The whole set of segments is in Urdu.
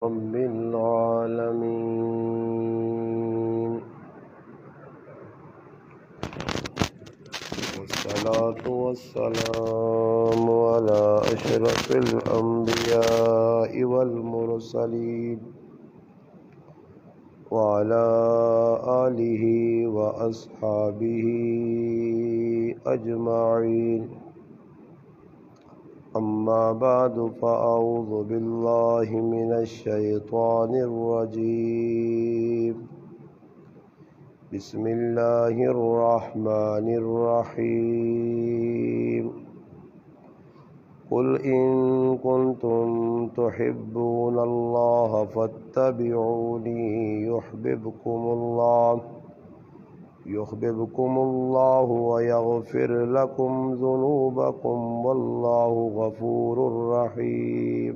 رب العالمين، والصلاة والسلام على أشرف الأنبياء والمرسلين وعلى آله وأصحابه أجمعين. أما بعد، فأعوذ بالله من الشيطان الرجيم. بسم الله الرحمن الرحيم. قل إن كنتم تحبون الله فاتبعوني يحببكم الله ويغفر لكم ذنوبكم والله غفور رحيم.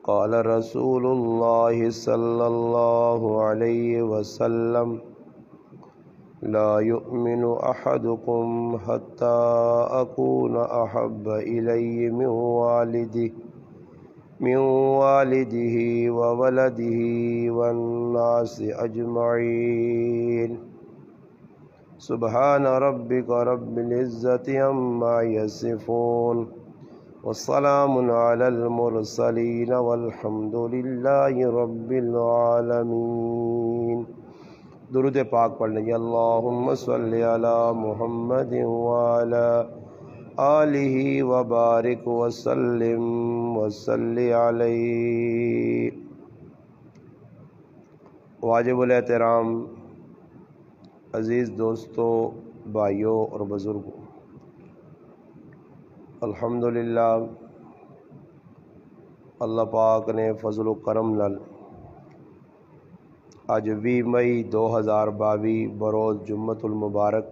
قال رسول الله صلى الله عليه وسلم: لا يؤمن أحدكم حتى أكون أحب إليه من والده وولده والناس أجمعين. سبحان ربك رب العزة عما يصفون، والسلام على المرسلين والحمد لله رب العالمین. درود پاک پڑھ لیں. اللہم صلی علی محمد وعلی آلہ وبارک وسلم وصلی علیہ. واجب الاحترام عزیز دوستو، بھائیوں اور بزرگوں، الحمدللہ اللہ پاک نے فضل و کرم نال اج 20 مئی 2022 بروز جمعۃ المبارک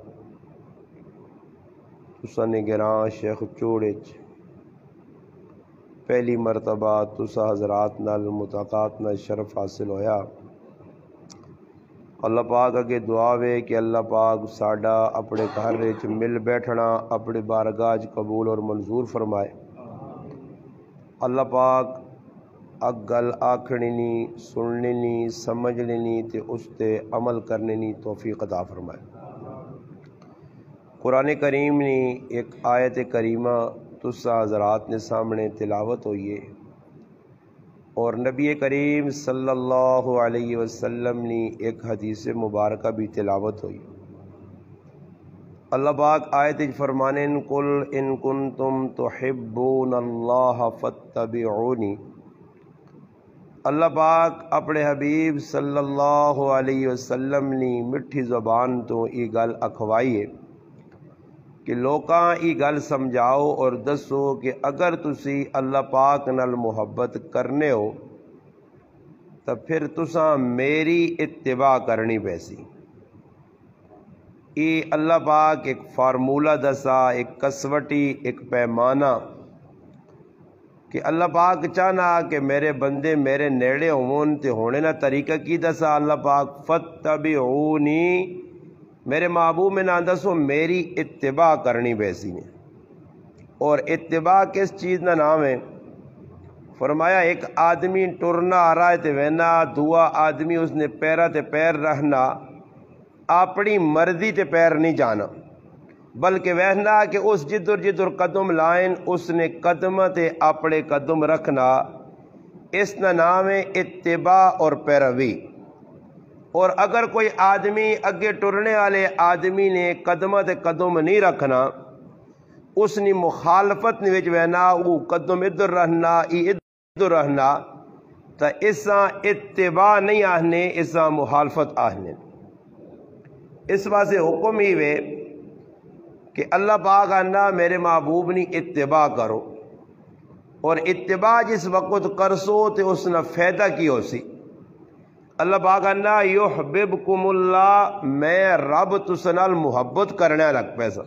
تساں گراں شیخ چوڑے پہلی مرتبہ تساں حضرات نال ملاقات نال شرف حاصل ہویا. اللہ پاک اگے دعا وے کہ اللہ پاک ساڈا اپنے گھر وچ مل بیٹھنا اپنی بارگاہ قبول اور منظور فرمائے. اللہ پاک اگ گل آکھنی نہیں، سننی نہیں، سمجھنی نہیں تے اس تے عمل کرنے نہیں توفیق عطا فرمائے. قرآن کریم نے ایک آیت کریمہ تساں حضرات نے سامنے تلاوت ہوئی ہے، اور نبی کریم صلی اللہ علیہ وسلم نے ایک حدیث مبارکہ بھی تلاوت ہوئی. اللہ پاک آیت فرمانے: قل ان کنتم تحبون اللہ فاتبعونی. اللہ پاک اپنے حبیب صلی اللہ علیہ وسلم نے مٹھی زبان تو یہ گل اکھوائی ہے کہ لوکاں یہ گل سمجھاؤ اور دسو کہ اگر تسی اللہ پاک نال محبت کرنے ہو تو پھر تساں میری اتباع کرنی پیسی. یہ اللہ پاک ایک فارمولہ دسا، ایک کسوٹی، ایک پیمانہ کہ اللہ پاک چاہنا کہ میرے بندے میرے نیڑے ہون تے ہونے نہ طریقہ کی دسا. اللہ پاک فتبعونی، میرے محبوب میں نہ دسو میری اتباع کرنی بیسی نے. اور اتباع کس چیز نہ نام ہے؟ فرمایا ایک آدمی ٹرنا آ رہا ہے تے وینا دعا آدمی اس نے پیرا تے پیر رہنا، اپنی مرضی تے پیر نہیں جانا، بلکہ وہنا کہ اس جدر قدم لائن اس نے قدم تے اپنے قدم رکھنا. اس کا نام ہے اتباع اور پیروی. اور اگر کوئی آدمی اگے ٹرنے والے آدمی نے قدم تے قدم نہیں رکھنا، اس نے مخالفت وچ وہنا، وہ قدم ادھر رہنا ای ادھر رہنا، تو اساں اتباع نہیں آہنے، اساں مخالفت آہنے. اس واسطے حکم ہی وے کہ اللہ پاک آنا میرے محبوب نے اتباع کرو، اور اتباع جس وقت کرسو تے اس نے فائدہ کی ہو سی. اللہ پاک آنا یحببکم اللہ، میں رب تسنال محبت کرنے لگ پیسا.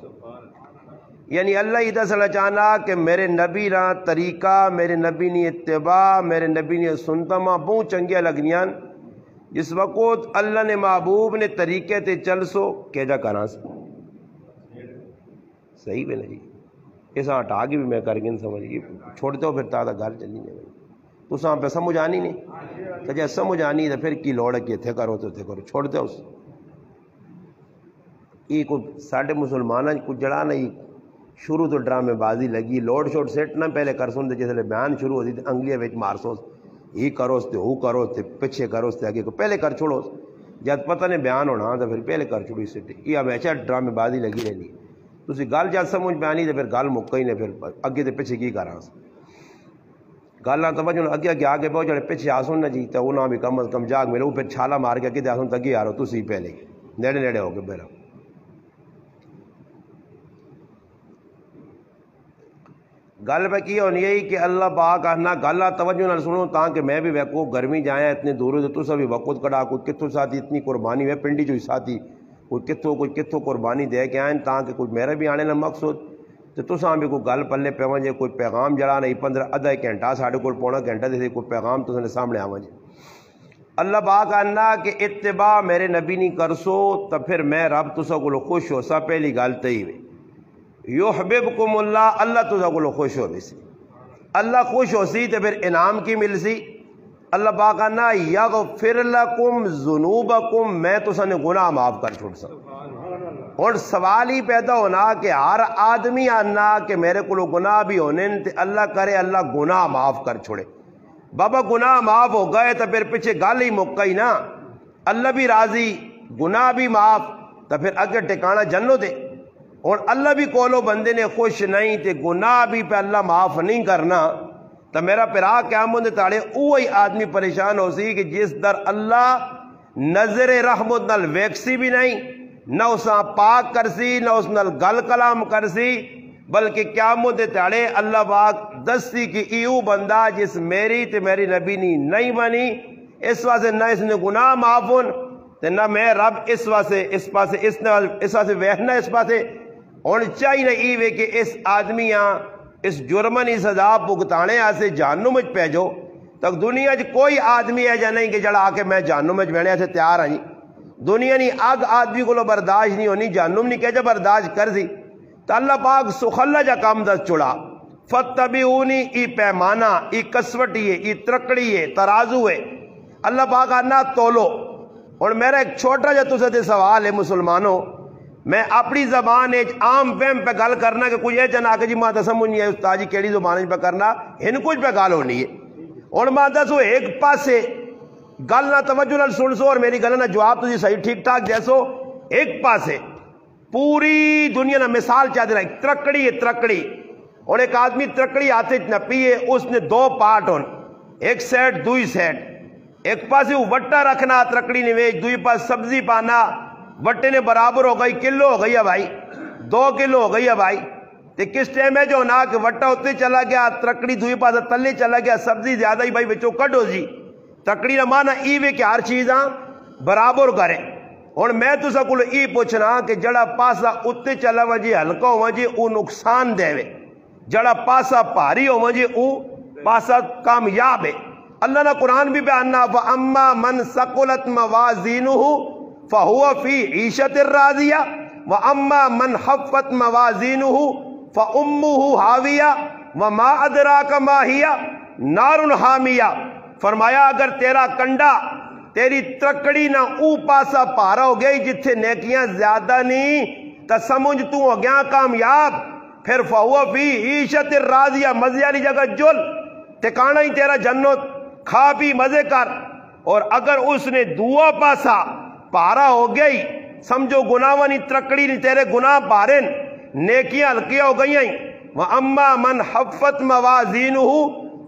یعنی اللہ ہی دسنا چاہنا کہ میرے نبی نا طریقہ، میرے نبی نے اتباع، میرے نبی نے سنتا ماں بہت چنگیاں لگنیاں. جس وقت اللہ نے محبوب نے طریقے تے چل سو کہ جا کرنا سو صحیح بھی نہیں. اس ہٹا کے بھی میں کر کے سمجھ گئی چھوڑ دو پھر تا گھر چلی جائے. تساں پہ سمجھ آنی نہیں تو جب سمجھ آنی تو پھر کی لوڑ ہے کہ اتنے کرو تو اتنے کرو، چھوڑ دے اس یہ کوئی ساڈے مسلمانوں کو جڑا نہیں شروع تو ڈرامے بازی لگی لوڈ شوڈ سیٹ نہ پہلے کر سن جس ویلے بیان شروع ہوتی تو انگلیاں وچ مار سو یہ کرو تے وہ کرو تے پیچھے کرو تے آگے کو پہلے کر چھوڑو جب پتہ نہیں بیان ہونا تو پھر پہلے کر چھوڑی سیٹ یہ ہمیشہ ڈرامے بازی لگی رہنی تسی گل جب سمجھ پہ آنی تو پھر گل مکا ہی نہیں پھر اگے تے پیچھے کی کراں گل نہ توجہ اگے اگے آگے پہنچ جڑے پیچھے آسن نہ جی تو وہ نہ بھی کم از کم جاگ ملو پھر چھالا مار کے اگے آسن تگے آ رہو تسی پہلے نیڑے نیڑے ہو کے پہلے گل پہ کی ہونی ہے کہ اللہ پاک آنا گل توجہ نہ سنو تاکہ میں بھی ویکو گرمی جایا اتنے دور تو تسا بھی وقت کڑا کوئی کتوں ساتھی اتنی قربانی ہے پنڈی جو ساتھی کوئی کتوں قربانی دے کے آئیں تاکہ کوئی میرا بھی آنے نہ مقصود تو تساں بھی کوئی گل پلے پہ جے کوئی پیغام جڑا نہیں 15 آدھا گھنٹہ ساڑھے کو پونا گھنٹہ دے کوئی پیغام تو سامنے آواں جے اللہ پاک آنا کہ اتباع میرے نبی نہیں کرسو تو پھر میں رب تسا کو خوش ہو سا پہلی گل تئی وے یحببکم اللہ اللہ تسا کو خوش ہو سی اللہ خوش ہو سی تو پھر انعام کی مل سی اللہ پاک آنا یغفر لکم ذنوبکم میں تسا نے گناہ معاف کر چھوڑ سا اور سوال ہی پیدا ہونا کہ ہر آدمی آنا کہ میرے کو گناہ بھی ہونے تے اللہ کرے اللہ گناہ معاف کر چھوڑے بابا گناہ معاف ہو گئے تو پھر پیچھے گل ہی مکا ہی نا اللہ بھی راضی گناہ بھی معاف تو پھر اگے ٹکانا جنو دے اور اللہ بھی کولو بندے نے خوش نہیں تے گناہ بھی پہ اللہ معاف نہیں کرنا تو میرا پرا قیامت دے تاڑے وہی آدمی پریشان ہو سی کہ جس در اللہ نظر رحمت نال ویکسی بھی نہیں نہ اساں پاک کرسی نہ اس نال گل کلام کرسی بلکہ قیامت دے تاڑے اللہ پاک دستی کی ایو بندہ جس میری تے میری نبی نہیں بنی اس واسطے نہ اس نے گناہ معاف ہون تے نہ میں رب اس واسطے اس واسطے ویخنا اس پاسے اور چاہیے نہ ای وے کہ اس آدمیاں اس جرمنی سزا بھگتانے آسے جہنم وچ پیجو تک دنیا چ کوئی آدمی ہے جا نہیں کہ جڑا آ کے میں جہنم وچ بہنے سے تیار ہاں دنیا نہیں اگ آدمی کو برداشت نہیں ہونی جہنم نہیں کہ جا برداشت کر سی تو اللہ پاک سخلا جا کام دس چڑا فتبعونی ای پیمانہ ای کسوٹی ہے ای ترکڑی ہے ترازو ہے اللہ پاک آنا تولو اور میرا ایک چھوٹا جا تسے دے سوال ہے مسلمانوں میں اپنی زبان عام فہم پہ گل کرنا کہ کوئی یہ جنا کہ جی ماں تو سمجھ نہیں ہے استاد جی کیڑی زبان پہ کرنا ان کچھ پہ گل ہونی ہے اور ماں دسو ایک پاسے گل نہ توجہ نہ سن سو اور میری گل نہ جواب تجھے صحیح ٹھیک ٹھاک جیسو ایک پاسے پوری دنیا نہ مثال چاہتے رہا ترکڑی ہے ترکڑی اور ایک آدمی ترکڑی ہاتھ نہ پیے اس نے دو پارٹ ہون ایک سیٹ دوئی سیٹ ایک پاسے وہ وٹا رکھنا ترکڑی نے ویچ دوئی پاس سبزی پانا وٹے نے برابر ہو گئی کلو ہو گئی ہے بھائی 2 کلو ہو گئی ہے بھائی تے کس ٹائم ہے جو نا کہ وٹا اتنے چلا گیا ترکڑی دوئی پاس تلے چلا گیا سبزی زیادہ ہی بھائی بچوں کٹ ہو جی تکڑی نہ مانا ای وے کہ ہر چیز برابر کرے اور میں تو سکول ای پوچھنا کہ جڑا پاسا اتنے چلا ہوا جی ہلکا ہوا جی او نقصان دے وے جڑا پاسا پاری ہوا جی او پاسا کامیاب ہے اللہ نے قرآن بھی بیاننا فَأَمَّا مَنْ سَقُلَتْ مَوَازِينُهُ فَهُوَ فِي عِيشَةٍ رَاضِيَةٍ وَأَمَّا مَنْ خَفَّتْ مَوَازِينُهُ فَأُمُّهُ هَاوِيَةٌ وَمَا أَدْرَاكَ مَا هِيَ نَارٌ حَامِيَةٌ فرمایا اگر تیرا کنڈا تیری ترکڑی نہ او پاسا پارا ہو گئی جتھے نیکیاں زیادہ نہیں تو سمجھ تو ہو گیا کامیاب پھر فَهُوَ فِي عِيشَةٍ رَاضِيَةٍ مزے والی جگہ جل ٹھکانا ہی تیرا جنت کھا پی مزے کر اور اگر اس نے دعا پاسا پارا ہو گئی سمجھو گناہ نہیں ترکڑی نہیں تیرے گناہ پارن نیکیاں ہلکیاں ہو گئی ہیں وَأَمَّا مَنْ حَفَّتْ مَوَازِينُهُ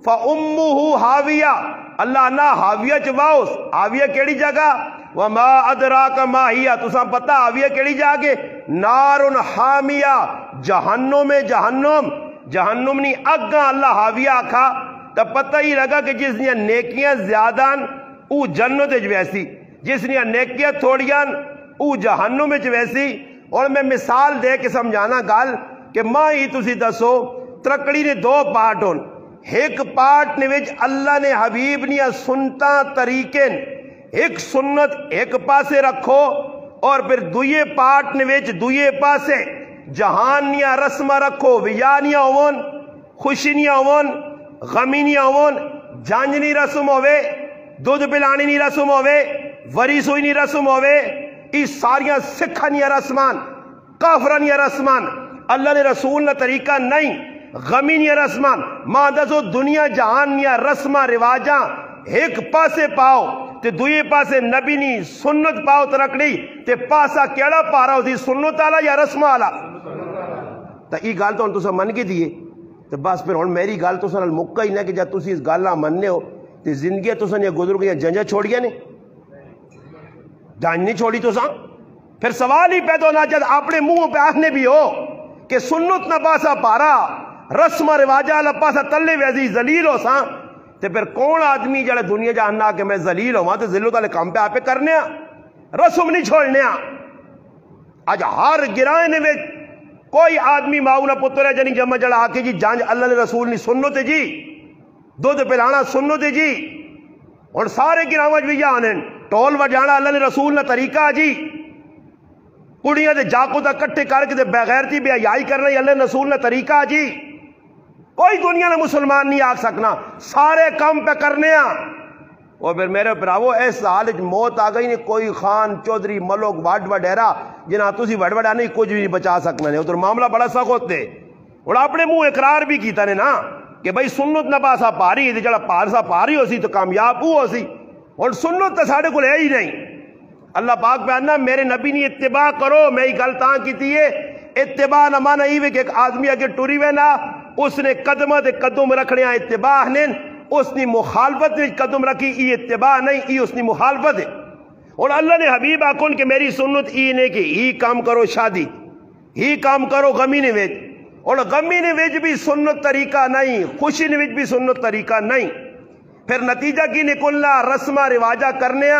فَأُمُّهُ حَاوِيَةٌ اللہ نہ حاویہ چواؤس حاویہ کیڑی جگہ وَمَا أَدْرَاكَ مَا هِيَ تساں پتہ حاویہ کیڑی جگہ نارٌ حامیہ جہنم جہنم نہیں اگاں اللہ حاویہ آکھا تو پتہ ہی لگا کہ جس نے نیکیاں زیادہ او جنت ویسی جس نے نیکیاں تھوڑیاں او جہنم ویسی اور میں مثال دے کے سمجھانا گل کہ ماں ہی تسی دسو ترکڑی نے 2 پارٹ ہون ایک پارٹ نے وچ اللہ نے حبیب نیا سنتا طریقے ایک سنت ایک پاسے رکھو اور پھر دوئے پارٹ نے وچ دوئے پاسے جہان نیا رسمہ رکھو ویا نیا ہون خوشی نیا ہون غمی نیا ہون جانج نہیں رسم ہوئے، دودھ پلانی نہیں رسم ہوئے، وری سوئی نہیں رسم ہوئے، یہ ساریاں سکھا نہیں رسمان، کافرہ نہیں رسمان، اللہ نے رسول نہ طریقہ نہیں، غمی نہیں رسمان، ماں دسو دنیا جہان نہیں رسمہ رواجاں ایک پاسے پاؤ تے دوئے پاسے نبی نہیں سنت پاؤ ترکڑی تے پاسا کیڑا پارا ہوتی سنت آلا یا رسمہ آلا؟ تا ای گال تو تسا من کے دیئے تو بس پھر ہن میری گال تسا نال مکہ ہی نہ کہ جب تسی اس گال نہ مننے ہو تے زندگی تسا نے گزر گئی جنجا چھوڑیا نے جان نہیں چھوڑی تسا پھر سوال ہی پیدا ہونا جب اپنے منہ پہ آخنے بھی ہو کہ سنت نہ پاسا پارا رسم رواجہ اللہ پاسا تلے ویزی ذلیل ہو ساں تے پھر کون آدمی جڑے دنیا جاننا کہ میں ذلیل ہوں تے ذلت والے کام پہ آپ کرنے رسم نہیں چھوڑنے آج ہر گرائے میں کوئی آدمی ماؤ نہ پتر ہے جنی جمع جڑا آکے جی جانج اللہ نے رسول نہیں سنو تے جی دودھ پلانا سنو تے جی اور سارے گراوج بھی جانن ٹول وجانا اللہ نے رسول نہ طریقہ جی کڑیاں دے جاکو دا کٹھے کر کے دے بغیرتی بے حیائی کرنا یہ اللہ نے رسول نہ طریقہ جی کوئی دنیا میں مسلمان نہیں آگ سکنا سارے کام پہ کرنے اور پھر میرے پراؤ ایس حال موت آ گئی نہیں کوئی خان چودھری ملوک واڈ وڈیرا جنہاں تسی وڈ وڈا نہیں کچھ بھی نہیں بچا سکنا نہیں ادھر معاملہ بڑا سخت ہوتے اور اپنے منہ اقرار بھی کیتا نے نا کہ بھائی سنت نہ پاسا پاری ہے جڑا پارسا پاری ہو سی تو کامیاب ہو سی اور سنت تو ساڑھے کو لے ہی نہیں اللہ پاک پہ آنا میرے نبی نے اتباع کرو میں ہی گلتاں کی تیئے اتباع نہ مانا ہی کہ ایک آدمی اگر ٹوری وینا اس نے قدمہ دے قدم رکھنے اتباع نے اس نے مخالفت نے قدم رکھی ای اتباع نہیں ای اس نے مخالفت ہے اور اللہ نے حبیب آکن کہ میری سنت ای نے کہ ہی کام کرو شادی ہی کام کرو غمی نے ویج اور غمی نے ویج بھی سنت طریقہ نہیں خوشی نے ویج بھی سنت طریقہ نہیں پھر نتیجہ کی نکلنا رسمہ رواجہ کرنے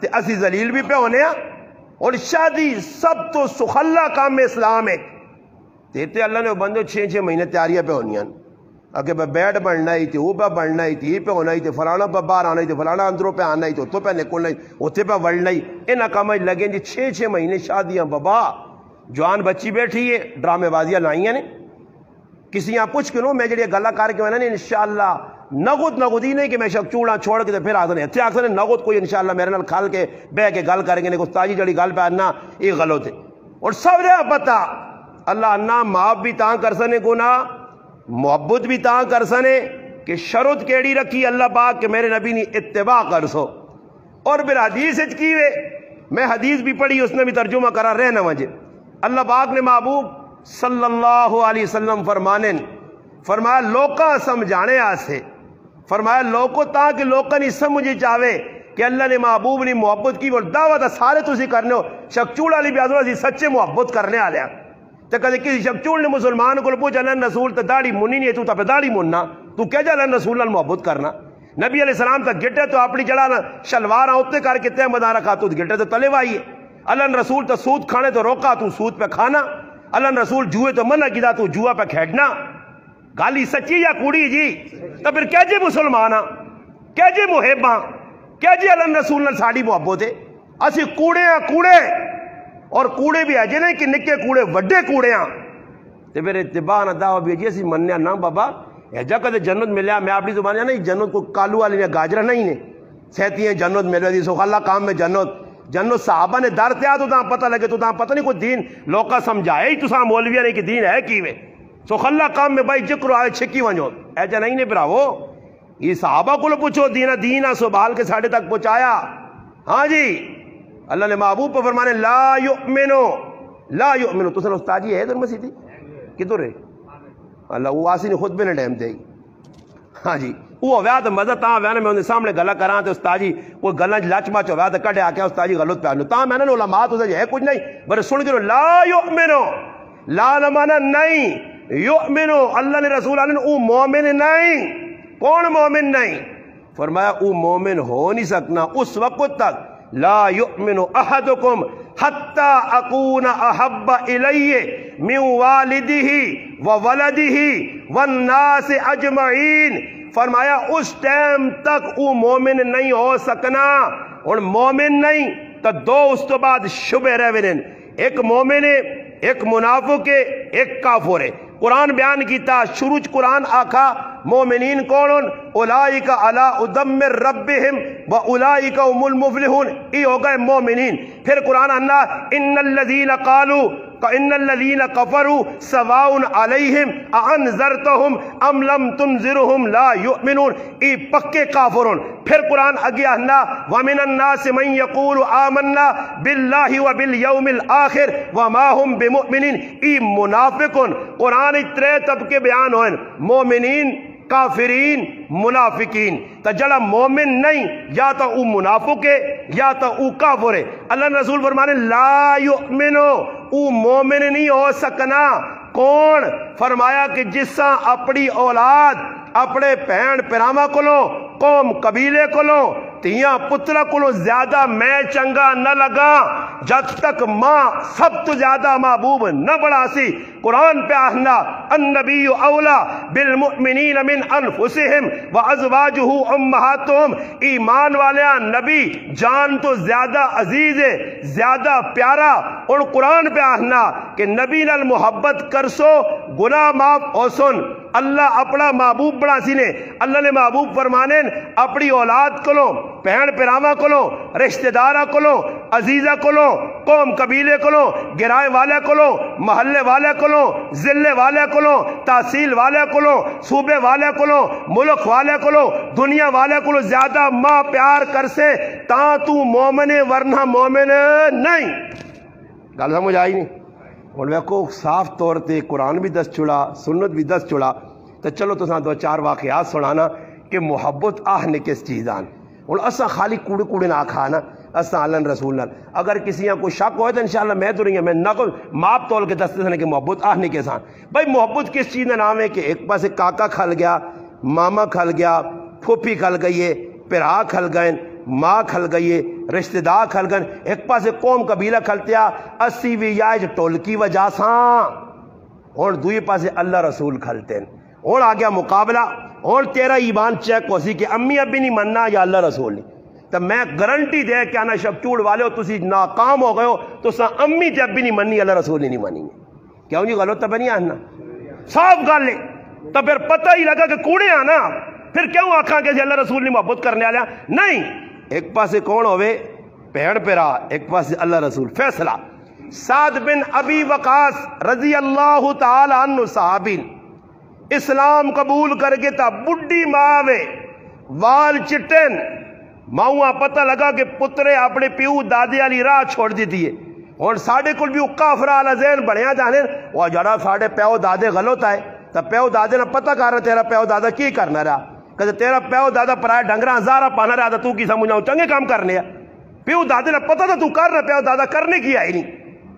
تے اسی ذلیل بھی پہ ہونے اور شادی سب تو سخلہ کام میں اسلام ہے تیتے اللہ نے بندو 6 مہینے تیاریاں پہ ہونی ہیں اگر پہ بیٹ بڑھنا ہی تھی وہ پہ بڑھنا ہی تھی یہ پہ ہونا ہی تھی فلانا پہ باہر آنا ہی تھی فلانا اندروں پہ آنا ہی تھی اتوں پہ نکلنا ہی اتنے پہ وڑنا ہی انہاں کام لگیں جی 6 مہینے شادیاں بابا جوان بچی بیٹھی ہے ڈرامے بازیاں لائیں نے کسی یہاں پوچھ کے نو میں جڑی گلہ کار کے میں نے انشاءاللہ نغد ہی نہیں کہ میں شک چوڑا چھوڑ کے پھر آتے ہیں اتنے آخر نغد کوئی انشاءاللہ میرے نال کھال کے بہ کے گل کریں گے نہیں استاجی جڑی گل پہ آنا یہ غلط ہے اور سب نے پتا اللہ انا معاف بھی تاں کر سنے گناہ محبت بھی تاں کر سنے کہ شرط کیڑی رکھی اللہ پاک کہ میرے نبی نے اتباع کر سو اور پھر حدیث کی وے میں حدیث بھی پڑھی اس نے بھی ترجمہ کرا رہنا مجھے اللہ پاک نے محبوب صلی اللہ علیہ وسلم فرمایا لوکاں سمجھانے آسے فرمایا لوکو تاکہ لوکاں نہیں سمجھے چاہے کہ اللہ نے محبوب نے محبت کی اور دعوت سارے تسی کرنے ہو شکچوڑ علی بیادرہ سی سچے محبت کرنے آ لیا تو کہتے کسی شکچوڑ نے مسلمان کو پوچھا اللہ رسول تو داڑھی منی نہیں ہے تو پہ داڑھی مننا تو کیا جا اللہ رسول اللہ محبت کرنا نبی علیہ السلام تک گٹے تو اپنی جڑا شلوار اتنے کر کے تے مدارہ کھا تو گٹے تو تلے وائی ہے اللہ رسول تو سود کھانے تو روکا تو سود پہ کھانا اللہ رسول جوئے تو منع کیا تو جوا پہ کھیڑنا گالی سچی یا کوڑی جی تو پھر کیا جی مسلمانا کیا جی محباں کیا جی اللہ رسول نے ساڑی محبت ہے اسی کوڑے ہیں کوڑے اور کوڑے بھی ہے نہیں کہ نکے کوڑے وڈے کوڑے ہیں تو پھر اتباع نہ دعویٰ بھی جی اسی مننے نا بابا ایجا کدے جنت ملیا میں اپنی زبان نہیں جنت کو کالو والی نے گاجرہ نہیں نے سہتی ہیں جنت ملیا دی سوخ اللہ کام میں جنت صحابہ نے در تیا تو تاں پتہ لگے تو تاں پتہ نہیں کوئی دین لوکا سمجھائے ہی تو ساں مولویہ نہیں کہ دین ہے کیوے سوخ اللہ کام میں بھائی جکر آئے چھکی ونجو ایجا نہیں نے پراؤ یہ صحابہ کو لو پوچھو دینا سبحال کے ساڑھے تک پہنچایا ہاں جی اللہ نے محبوب پر فرمانے لا یؤمنو تو سن استاجی ہے در مسیح تھی کدھر ہے اللہ وہ آسی نے خود بھی نے ڈیم دے ہاں جی وہ ویاد مزہ تاں ویانے میں انہیں سامنے گلہ کراں تے استاجی کوئی گلہ لچ مچ ویاد کٹے آکے استاجی غلط پہ آنو تاں میں نے علماء تو ہے کچھ نہیں بر سن کے لا یؤمنو لا نمانا نہیں یؤمنو اللہ نے رسول اللہ نے او مومن نہیں کون مومن نہیں فرمایا او مومن ہو نہیں سکنا اس وقت تک لا یؤمن احدکم حتی اکون احب الیہ من والدہ وولدہ والناس اجمعین فرمایا اس ٹائم تک او مومن نہیں ہو سکنا اور مومن نہیں تو دو اس تو بعد شبہ رہوین ایک مومن ہے ایک منافق ہے ایک کافر ہے قرآن بیان کیتا شروع قرآن آکھا مومنین کون؟ اولئک علی ادم ربہم و اولئک هم المفلحون، یہ ہو گئے مومنین۔ پھر قرآن اللہ ان الذین قالوا ان الذین کفروا سواء علیہم اانذرتہم ام لم تنذرہم لا یؤمنون، ای پکے کافرون۔ پھر قرآن اگے اللہ ومن الناس من یقول آمنا باللہ وبالیوم الآخر وما ہم بمؤمنین، ای منافقون۔ قرآن ترے طبقے بیان ہوئے، مومنین، کافرین، منافقین۔ تو جڑا مومن نہیں یا تو او منافق ہے یا تو او کافر ہے۔ اللہ نے رسول فرمانے لا یؤمنو، او مومن نہیں ہو سکنا۔ کون؟ فرمایا کہ جساں اپنی اولاد اپنے بہن پراواں کولوں، قوم قبیلے کولوں، تیاں پترا کولوں زیادہ میں چنگا نہ لگا جب تک ماں سب تو زیادہ محبوب نہ بڑھا سی۔ قرآن پہ آہنا النبی اولا بالمؤمنین من انفسہم وازواجہ امہاتہم، ایمان والیاں نبی جان تو زیادہ عزیز ہے، زیادہ پیارا۔ اور قرآن پہ آہنا کہ نبی نال محبت کرسو گناہ معاف ہو سن۔ اللہ اپنا محبوب بڑا سی نے، اللہ نے محبوب فرمانے اپنی اولاد کولوں، بہن پراواں کولوں، رشتہ داراں کولوں، عزیزہ کولوں، قوم قبیلے کولوں، گرائے والے کولوں، محلے والے کولوں، ضلع والے کولوں، تحصیل والے کولوں، صوبے والے کولوں، ملک والے کولوں، دنیا والے کولوں زیادہ ماں پیار کر سے تاں تو مومن ورنہ مومن نہیں۔ گل سمجھ آئی نہیں؟ اور ویکو صاف طور تے قرآن بھی دس چھڑا، سنت بھی دس چھڑا۔ تو چلو تو دو چار واقعات سنانا کہ محبت آہنے کس چیز آن۔ اور اساں خالی کوڑے کوڑے نہ کھانا، اساں اللہ رسول نال اگر کسی یہاں کوئی شک ہوئے تو انشاءاللہ میں تو نہیں، میں نہ کوئی ماپ تول کے دستے سنے کہ محبت آہنے کے سان۔ بھائی محبت کس چیز کا نام ہے کہ ایک پاس کاکا کھل گیا، ماما کھل گیا، پھوپھی کھل گئی ہے، پھرا کھل گئے، ماں کھل گئی ہے، رشتہ دار کھل گئے، ایک پاس قوم قبیلہ کھلتیا، اسی بھی یائج ٹول کی وجہ ساں، اور دوئی پاس اللہ رسول کھلتے ہیں۔ اور آگیا مقابلہ، اور تیرا ایمان چیک ہو سی کہ امی ابھی نہیں مننا یا اللہ رسول نہیں۔ تو میں گارنٹی دے کہ آنا شکچوڑ والے ہو تسی ناکام ہو گئے ہو تو سا امی تے ابھی نہیں مننی اللہ رسول نہیں مننی ہے۔ کیوں جی غلط تو نہیں آنا؟ صاف گل ہے۔ تو پھر پتہ ہی لگا کہ کوڑے آنا، پھر کیوں آکھاں کہ اللہ رسول نے محبت کرنے والا نہیں؟ ایک پاسے کون ہوئے؟ بہن پیرا، ایک پاسے اللہ رسول۔ فیصلہ سعد بن ابی وقاص رضی اللہ تعالی عنہ صحابی اسلام قبول کر کے تا بڈی ماں وے وال چٹن ماؤں پتہ لگا کہ پترے اپنے پیو دادے والی راہ چھوڑ دیتی ہے۔ اور ساڑھے کل بھی کافر والا ذہن بڑھیا جانے وہ جڑا ساڑھے پیو دادے غلط آئے تو پیو دادے نے پتہ کر رہا تیرا پیو دادا کی کرنا رہا، کہ تیرا پیو دادا پرائے ڈنگرہ ہزارہ پانا رہا تھا، تو کی سمجھاؤں چنگے کام کرنے پیو دادے نے پتہ تھا تو کر رہا، پیو دادا کرنے کی آئی نہیں،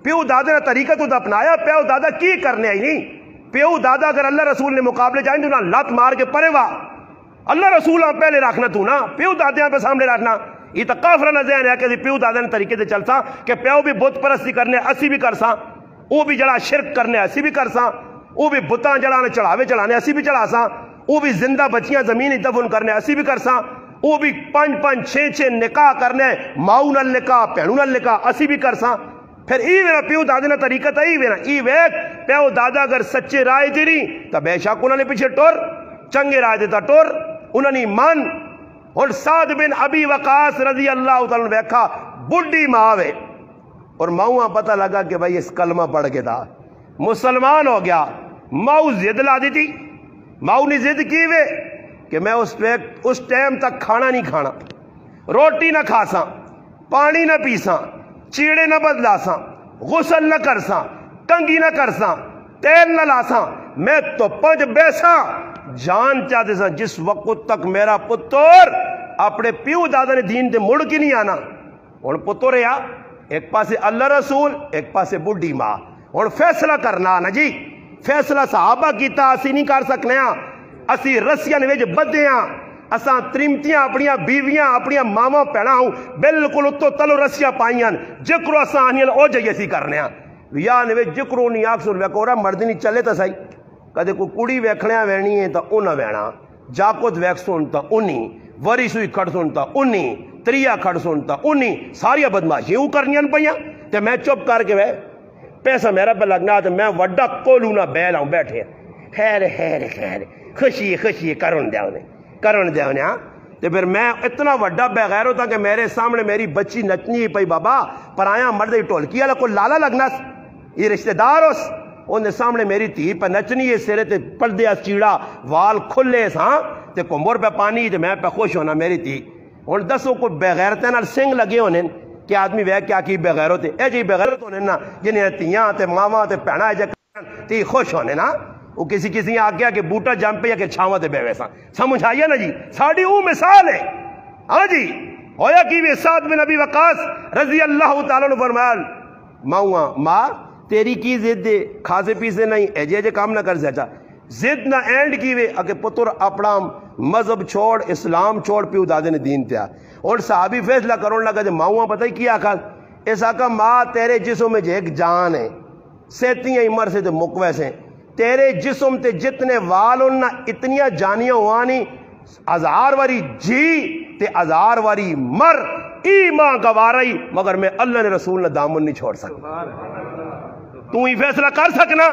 پیو دادے نے طریقہ تو اپنایا، پیو دادا کی کرنے آئی نہیں۔ پیو دادا اگر اللہ رسول نے مقابلے جائیں تو نہ لت مار کے پرے وا اللہ رسول پہلے رکھنا، تو نا پیو دادیاں پہ سامنے رکھنا۔ یہ تو کافرانہ ذہن ہے کہ پیو دادا نے طریقے سے چلسا کہ پیو بھی بت پرستی کرنے اسی بھی کرساں، وہ بھی جڑا شرک کرنے اسی بھی کرساں، وہ بھی بتاں جڑانے چڑھاوے چڑھانے اسی بھی چڑھاساں، وہ بھی زندہ بچیاں زمین دفن کرنے اسی بھی کرساں، وہ بھی 5-5 6 نکاح کرنے ماؤں نال نکاح بہنوں نال نکاح اسی بھی کرساں۔ پھر ای وینا پیو دادے نے طریقہ تا ای وینا ای ویک پیو دادا اگر سچے رائے دیری تو بے شک انہوں نے پیچھے ٹور چنگے رائے دیتا ٹور انہوں نے مان۔ اور سعد بن ابی وقاص رضی اللہ تعالیٰ نے ویکھا بڈی ماں وے اور ماؤں پتہ لگا کہ بھائی اس کلمہ پڑھ کے تھا مسلمان ہو گیا۔ ماؤں زد لا دی تھی، ماؤں نے زد کی وے کہ میں اس ٹائم تک کھانا نہیں کھانا، روٹی نہ کھاساں، پانی نہ پیساں، چیڑے نہ بدلاساں، غسل نہ کرساں، کنگی نہ کرساں، تیل نہ لاساں، میں تو 5 بیساں جان چاہتے ساں جس وقت تک میرا پتر اپنے پیو دادا نے دین دے مڑ کی نہیں آنا۔ اور پتر یا ایک پاسے اللہ رسول ایک پاسے بڈی ماں، اور فیصلہ کرنا نا جی فیصلہ صحابہ کیتا اسی نہیں کر سکنے ہاں، اسی رسیاں وچ بدے ہاں، اساں ترمتیاں اپنیاں بیویاں اپنیاں ماما پیڑا ہوں بالکل اتو تلو رسیاں پائیاں جکرو اساں آنیاں او جائیے سی کرنے ہاں یا نوے جکرو نہیں آکھ سن ویکورا مرد نہیں چلے تا سائی کدے کوئی کڑی ویکھنیاں وینی ہے تا انہ وینا جاکت ویک سن تا انہی وری سوئی کھڑ سن تا انہی تریا کھڑ سن تا انہی ساریاں بدماشی ہوں کرنیاں پائیاں تے میں چپ کر کے وے پیسہ میرا پہ لگنا تے میں وڈا کولو نہ بیل ہوں بیٹھے خیر خیر خیر خوشی خوشی کرن دیا انہیں ہاں تے پھر میں اتنا وڈا بغیر ہوتا کہ میرے سامنے میری بچی نچنی پئی بابا پرایا مرد ٹولکی والا کوئی لالا لگنا یہ رشتہ دار اس انہیں سامنے میری تھی پہ نچنی ہے سرے تے پردیا چیڑا وال کھلے ہاں تے کمبر پہ پانی تے میں پہ خوش ہونا میری تھی ہوں دسو کوئی بغیرتے نال سنگ لگے ہونے کہ آدمی وے کیا کی بغیر ہوتے اے جی بغیرت ہونے نا جنہیں تیاں تے ماواں تے پہنا جے تی خوش ہونے نا وہ کسی آگیا کہ بوٹا جم پہ یا کہ چھاواں تے بے ویسا سمجھ آئیے نا جی ساڑی وہ مثال ہے ہاں جی ہویا کی بھی سعد بن ابی وقاص رضی اللہ تعالیٰ نے فرمایا ماں تیری کی ضد دے کھاسے پیسے نہیں ایجے کام نہ کر سکتا ضد نہ اینڈ کی وے اگر پتر اپنا مذہب چھوڑ اسلام چھوڑ پیو دادے نے دین تیا اور صحابی فیصلہ کرون لگا جے ماں پتہ ہی کیا آخا اس آقا ماں تیرے جسم میں ایک جان ہے سیتیاں عمر سے تے مکوے سے تیرے جسم تے جتنے وال اننا اتنیاں جانیاں ہوانی ہزار واری جی تے ہزار واری مر ای ماں گوارئی مگر میں اللہ نے رسول نے دامن نہیں چھوڑ سکتا تو ہی فیصلہ کر سکنا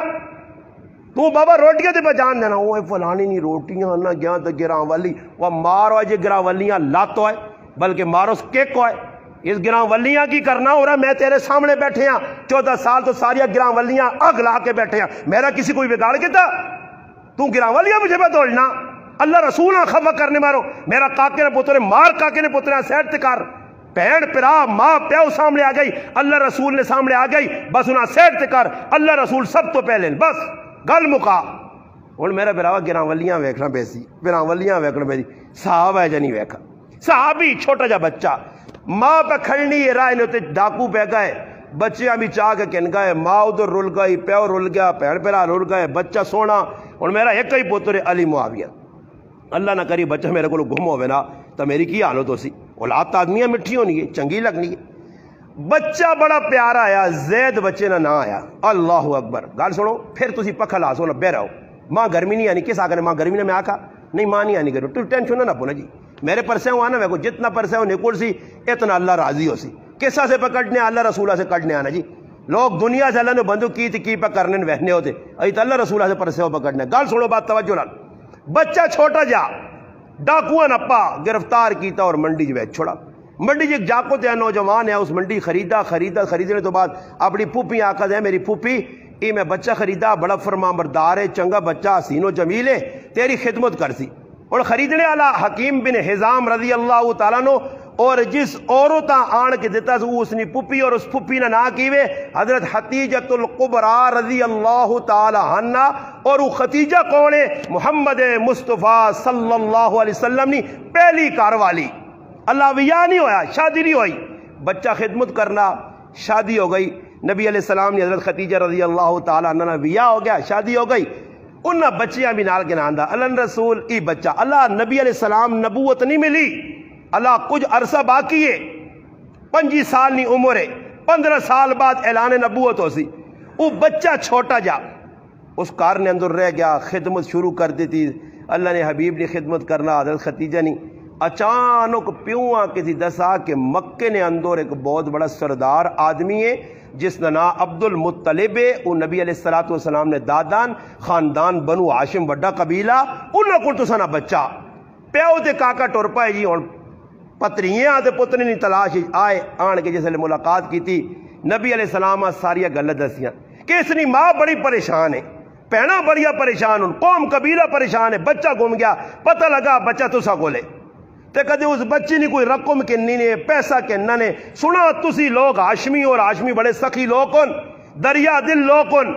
تو بابا روٹیاں تے پہ جان دینا وہ فلانی نہیں روٹیاں نہ گیا تو گران والی وہ مارو جے گران والیاں لاتو ہے بلکہ مارو کیک کو ہے اس گران ولیاں کی کرنا ہو رہا میں تیرے سامنے بیٹھے ہیں 14 سال تو ساری گران ولیاں اگ لا کے بیٹھے ہیں میرا کسی کوئی بگاڑ کے تھا تو گران ولیاں مجھے پہ دوڑنا اللہ رسول خفا کرنے مارو میرا کاکے نے پترے مار کاکے نے پترے سیٹ تکار پہن پرا ماں پیو سامنے آ گئی اللہ رسول نے سامنے آ گئی بس انہاں سیٹ تکار اللہ رسول سب تو پہلے بس گل مکا اور میرا براوا گران ولیاں ویکھنا پیسی گران ولیاں ویکھنا پیسی صحابہ ہے جنی ویکھا صحابی چھوٹا جا بچہ ماں پہ کھڑنی ہے رائے نے ڈاکو پہ گئے بچے ابھی چاہ کے کن گئے ماں ادھر رول گئی پیو رول گیا پہن پیرا رول گئے بچہ سونا اور میرا ایک ہی پتر ہے علی معاویہ اللہ نہ کری بچہ میرے کو گم ہوئے نا تو میری کی حالت ہو سی اولاد آدمیاں مٹھی ہونی ہے چنگی لگنی ہے بچہ بڑا پیارا آیا زید بچے نہ آیا اللہ اکبر گال سنو پھر تسی پکھا لا سو نہ بے رہو ماں گرمی نہیں آنی کس آکر ماں گرمی نے میں آکھا نہیں ماں نہیں آنی گرمی تو ٹینشن نہ پونا جی میرے پرسے ہوں آنا میں جتنا پرسے ہوں نکل سی اتنا اللہ راضی ہو سی کسا سے پکڑنے اللہ رسولہ سے کڑنے آنا جی لوگ دنیا سے اللہ نے بندو کی تھی کی پہ کرنے وحنے ہوتے ای تو اللہ رسولہ سے پرسے ہو پکڑنے گال سنو بات توجہ لال بچہ چھوٹا جا ڈاکوان اپا گرفتار کیتا اور منڈی جو چھوڑا منڈی جی جاکو تے نوجوان ہے اس منڈی خریدنے تو بعد اپنی پھوپی آقا دے میری پھوپی ای میں بچہ خریدا بڑا فرما بردار ہے چنگا بچہ حسین و جمیل ہے تیری خدمت کر سی اور خریدنے والا حکیم بن حزام رضی اللہ تعالیٰ نو اور جس عورتہ آن کے دیتا سو اس نے پھوپی اور اس پھوپی نے نہ کیوے حضرت خدیجۃ الکبریٰ رضی اللہ تعالی عنہ اور وہ خدیجہ کون ہے محمد مصطفیٰ صلی اللہ علیہ وسلم نے پہلی کار والی اللہ ویاہ نہیں ہویا شادی نہیں ہوئی بچہ خدمت کرنا شادی ہو گئی نبی علیہ السلام نے حضرت خدیجہ رضی اللہ تعالی عنہ ویاہ ہو گیا شادی ہو گئی انہاں بچیاں بھی نال کے ناندہ اللہ رسول ای بچہ اللہ نبی علیہ السلام نبوت نہیں ملی اللہ کچھ عرصہ باقی ہے 25 سال نہیں عمر ہے 15 سال بعد اعلان نبوت ہو سی وہ بچہ چھوٹا جا اس کار نے اندر رہ گیا خدمت شروع کر دیتی اللہ نے حبیب نے خدمت کرنا حضرت خدیجہ نے اچانک پیواں کسی دسا کہ مکے نے اندر ایک بہت بڑا سردار آدمی ہے جس کا نام عبد المطلب ہے وہ نبی علیہ السلام نے دادان خاندان بنو ہاشم وڈا قبیلہ انہوں کو تو سنا بچہ پیو تے کاکا ٹور پائے جی اور پتریاں تے پتری نہیں تلاش آئے آن کے جیسے ملاقات کی تھی نبی علیہ السلام ساری گل دسیاں کہ اس نے ماں بڑی پریشان ہے پہنا بڑیا پریشان ہوں قوم قبیلہ پریشان ہے بچہ گم گیا پتہ لگا بچہ تسا کولے تے کدے اس بچی نے کوئی رقم کنی نے پیسہ کننا نے سنا تسی لوگ ہاشمی اور ہاشمی بڑے سخی لوگ کن دریا دل لوگ کن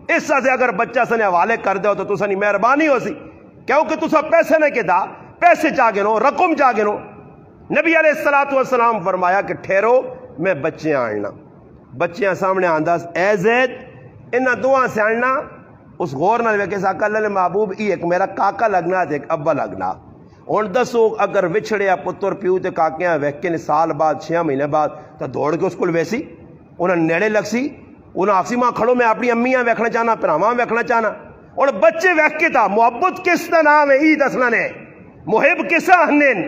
اس سے اگر بچہ سنے حوالے کر دو تو تسا نہیں مہربانی ہو سی کیونکہ تسا پیسے نے کدا پیسے چاہ گنو رقم چاہ گنو نبی علیہ السلام فرمایا کہ ٹھہرو میں بچیاں آنا بچیاں سامنے آندہ اے زید انہاں دعا سے آنا اس غور نہ لے کے ساکا اللہ محبوب ای ایک میرا کاکا لگنا تے ایک ابا لگنا اور دسو اگر وچھڑیا پتر پیو تے کاکیاں ویکھے نے سال بعد 6 مہینے بعد تو دوڑ کے اس کو ویسی انہاں نیڑے لگ سی انہاں آفسی ماں کھڑو میں اپنی امیاں ویکھنا چاہنا پراواں ویکھنا چاہنا اور بچے ویکھ کے تھا محبت کس کا نام ہے ای دسنا نے محب کسا ہنن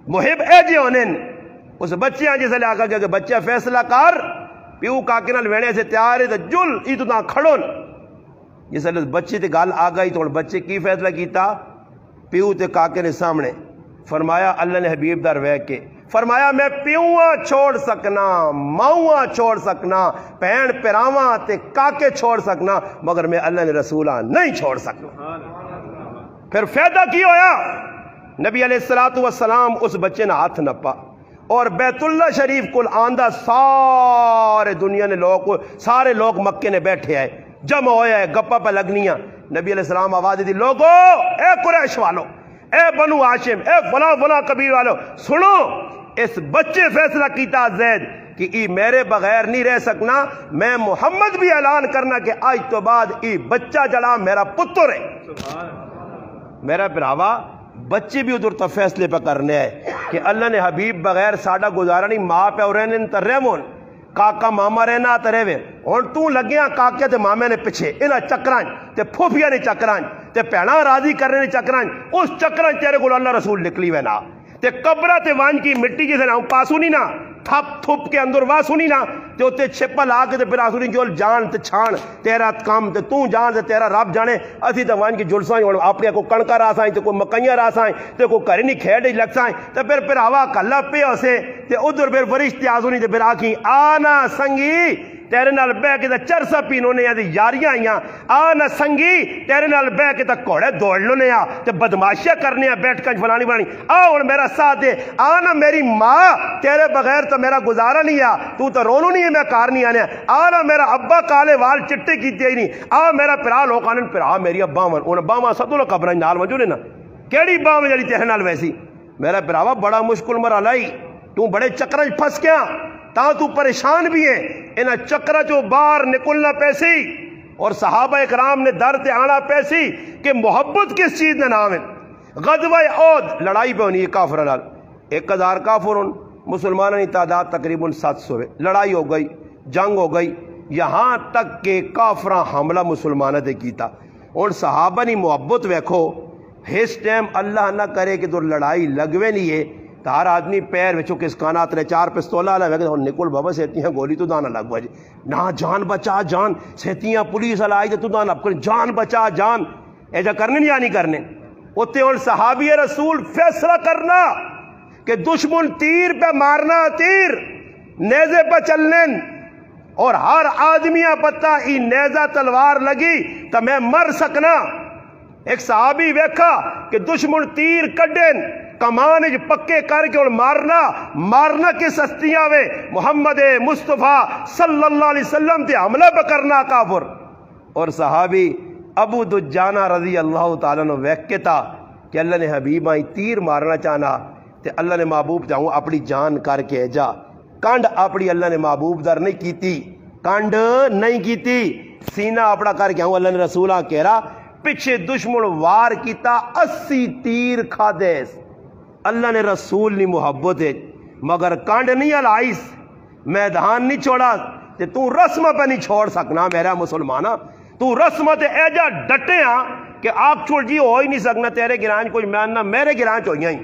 محب اے جی ہونن اس بچیاں جیسے لے آگا کہ بچہ فیصلہ کر پیو کاکے نال وینے سے تیار ہے تو جل ای تو تاں کھڑون جس ویلے بچے تے گل آ گئی تو بچے کی فیصلہ کیتا؟ پیو تے کاکے نے سامنے فرمایا اللہ نے حبیب در وے کے فرمایا میں پیواں چھوڑ سکنا، ماواں چھوڑ سکنا، بہن پراواں تے کاکے چھوڑ سکنا، مگر میں اللہ نے رسولاں نہیں چھوڑ سکنا۔ پھر فائدہ کی ہویا؟ نبی علیہ السلام اس بچے نے ہاتھ نپا اور بیت اللہ شریف کل آندہ سارے دنیا نے سارے لوگ مکے نے بیٹھے آئے، جمع ہویا ہے، گپا پہ لگنیاں۔ نبی علیہ السلام آواز دی لوگو، اے قریش والو، اے بنو ہاشم، اے فلاں فلاں قبیل والو، سنو اس بچے فیصلہ کیتا زید کہ ای میرے بغیر نہیں رہ سکنا، میں محمد بھی اعلان کرنا کہ آج تو بعد ای بچہ جڑا میرا پتر ہے۔ میرا براوا بچے بھی ادھر تک فیصلے پہ کرنے آئے کہ اللہ نے حبیب بغیر ساڑا گزارا نہیں، ماں پہ اور رہنے تر رہمون، کاکا ماما رہنا ترے وے ہن تو لگیاں کاکے تے مامے نے پچھے انہاں چکران تے پھوپھیاں نے چکران تے پیڑاں راضی کرنے نے چکران، اس چکران تیرے کو اللہ رسول نکلی وے نا تے قبرہ تے وان کی مٹی جسے نہ پاسو نہیں نا تھپ تھپ کے اندر واسو نہیں نا تے اتے چھپل آ کے تے پھر آسو نہیں جول جان تے چھان تیرا کام تے تو جان تے تیرا رب جانے اسی تے وان کی جلسائیں اور اپنے کو کڑکا راسائیں تے کوئی مکیاں راسائیں تے کوئی کرے نہیں کھیڑ ہی لگسائیں تے پھر ہوا کلا پہ اسے تے ادھر پھر فرشتے آسو نہیں تے پھر آکھیں آنا سنگی تیرے نال بہ کے تے چرسا پینو نے دی یاریاں آئیاں، آنا سنگی تیرے نال بہ کے تے گھوڑے دوڑ لو نے آ تے بدماشیاں کرنے آ بیٹھ کنج فلانی بنانی آ اور میرا ساتھ دے، آنا میری ماں تیرے بغیر تو میرا گزارا نہیں آ تو رونو نہیں ہے میں کار نہیں آنے آنا میرا ابا کالے وال چٹے کیتے ہی نہیں آ میرا پرا لوگ آنن پرا میری ابا من انہیں باواں سدو لو قبریں نال وجونے نا کیڑی باواں جڑی تیرے نال ویسی میرا پراوا بڑا مشکل مرحلہ ہی تو بڑے چکراں پھس گیا تا تو پریشان بھی ہے انہاں چکرا جو باہر نکلنا پیسی اور صحابہ اکرام نے در تے آنا پیسی کہ محبت کس چیز نے نام ہے۔ غزوہ احد لڑائی پہ ہونی ہے کافر نال 1000 کافر ہون مسلمانوں کی تعداد تقریباً 700 ہے، لڑائی ہو گئی جنگ ہو گئی یہاں تک کہ کافراں حملہ مسلمانوں تے کیتا اور صحابہ نے محبت ویکھو اس ٹائم اللہ نہ کرے کہ تو لڑائی لگوے نہیں ہے تو ہر آدمی پیر وچوں کس کانات نے 4 پستولا لے کہ نکل بابا سیتیاں گولی تو دانا لگ بجے نہ جان بچا جان سیتیاں پولیس والا آئی تو دانا جان بچا جان ایجا کرنے نہیں آنی کرنے اتے اور صحابی رسول فیصلہ کرنا کہ دشمن تیر پہ مارنا تیر نیزے پہ چلنے اور ہر آدمیاں پتہ ای نیزہ تلوار لگی تو میں مر سکنا۔ ایک صحابی ویکھا کہ دشمن تیر کڈن کمان پکے کر کے اور مارنا کس ہستیاں وے محمد مصطفیٰ صلی اللہ علیہ وسلم تے حملہ پہ کرنا کافر اور صحابی ابو دجانہ رضی اللہ تعالیٰ نے ویکھتا کہ اللہ نے حبیب آئی تیر مارنا چاہنا تے اللہ نے محبوب چاہوں اپنی جان کر کے جا کانڈ اپنی اللہ نے محبوب در نہیں کیتی کانڈ نہیں کیتی سینہ اپنا کر کے اللہ نے رسولہ کہہ رہا پیچھے دشمن وار کیتا 80 تیر کھا دیس اللہ نے رسول نہیں محبت ہے مگر کانڈ نہیں علائیس میدان نہیں چھوڑا تے تو رسمہ پہ نہیں چھوڑ سکنا میرا مسلمانہ تو رسمہ تے ایجا ڈٹے ہاں کہ آپ چھوڑ جی ہو ہی نہیں سکنا تیرے گرائن کوئی ماننا میرے گرائن چوئیاں ہی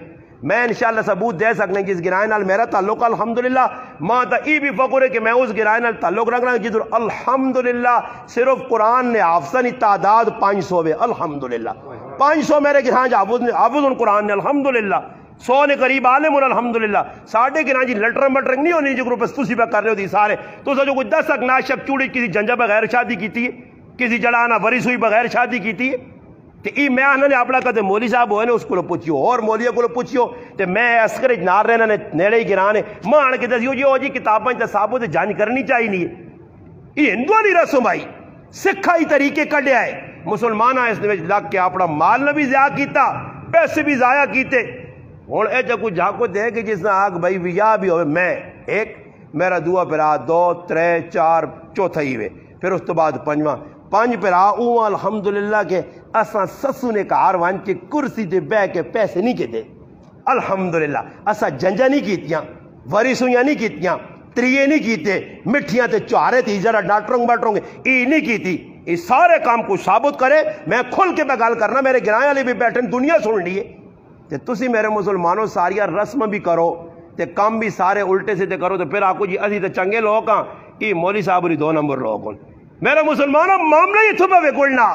میں انشاءاللہ ثبوت دے سکنے جس گرائن نال میرا تعلق الحمدللہ ماں تا ای بھی فخر ہے کہ میں اس گرائن نال تعلق رکھنا جدر الحمدللہ صرف قرآن نے حافظانی تعداد 500 ہے الحمدللہ 500 میرے گرائن حافظ ان قرآن نے الحمدللہ 100 نے قریب عالم ان الحمدللہ ساڑھے گرائن جی لٹر مٹرنگ نہیں ہونی جو گروپ تسی پہ کر رہے ہو دی سارے تو سا جو کوئی 10 اک ناشک چوڑی کسی جنجہ بغیر شادی کیتی ہے کسی جڑانا وری سوئی بغیر شادی کیتی ہے تے ای میں آنا نے اپنا کہتے مولی صاحب ہوئے نے اس کو پوچھیو اور مولیہ کو پوچھیو تے میں اسکر اجنار رہنا نے نیڑے ہی گرانے ماں آنے کے دسیو جی کتابیں تے صاحبوں تے جانچ کرنی چاہی نہیں ہے یہ ہندوانی رسم آئی سکھائی طریقے کڈے آئے مسلمان آئے اس نے لگ کے اپنا مال نے بھی ضائع کیتا پیسے بھی ضائع کیتے ہوں اے جب کوئی جھاکو دے کہ جس نے آگ بھائی ویا بھی ہوئے میں ایک میرا دعا پھرا 2 3 4 چوتھا ہی ہوئے پھر اس تو بعد 5 پھرا اوہ الحمدللہ کے اساں سسو نے کہار وان کے کرسی دے بے کے پیسے نہیں کے دے الحمدللہ اساں جنجا نہیں کیتیاں وری سویاں نہیں کیتیاں تریے نہیں کیتے مٹھیاں تے چوارے تھی ذرا ڈاٹروں باٹروں گے ای نہیں کیتی اس سارے کام کو ثابت کرے میں کھل کے میں گال کرنا میرے گرائیں والے بھی بیٹھے دنیا سن لیے تے تسی میرے مسلمانوں ساریا رسم بھی کرو تے کام بھی سارے الٹے سے تے کرو تو پھر آپ کو جی اسی تے چنگے لوگ ہاں یہ مولی صاحب 2 نمبر لوگ ہوں میرے مسلمانوں معاملہ ہی اتھو پہ گڑنا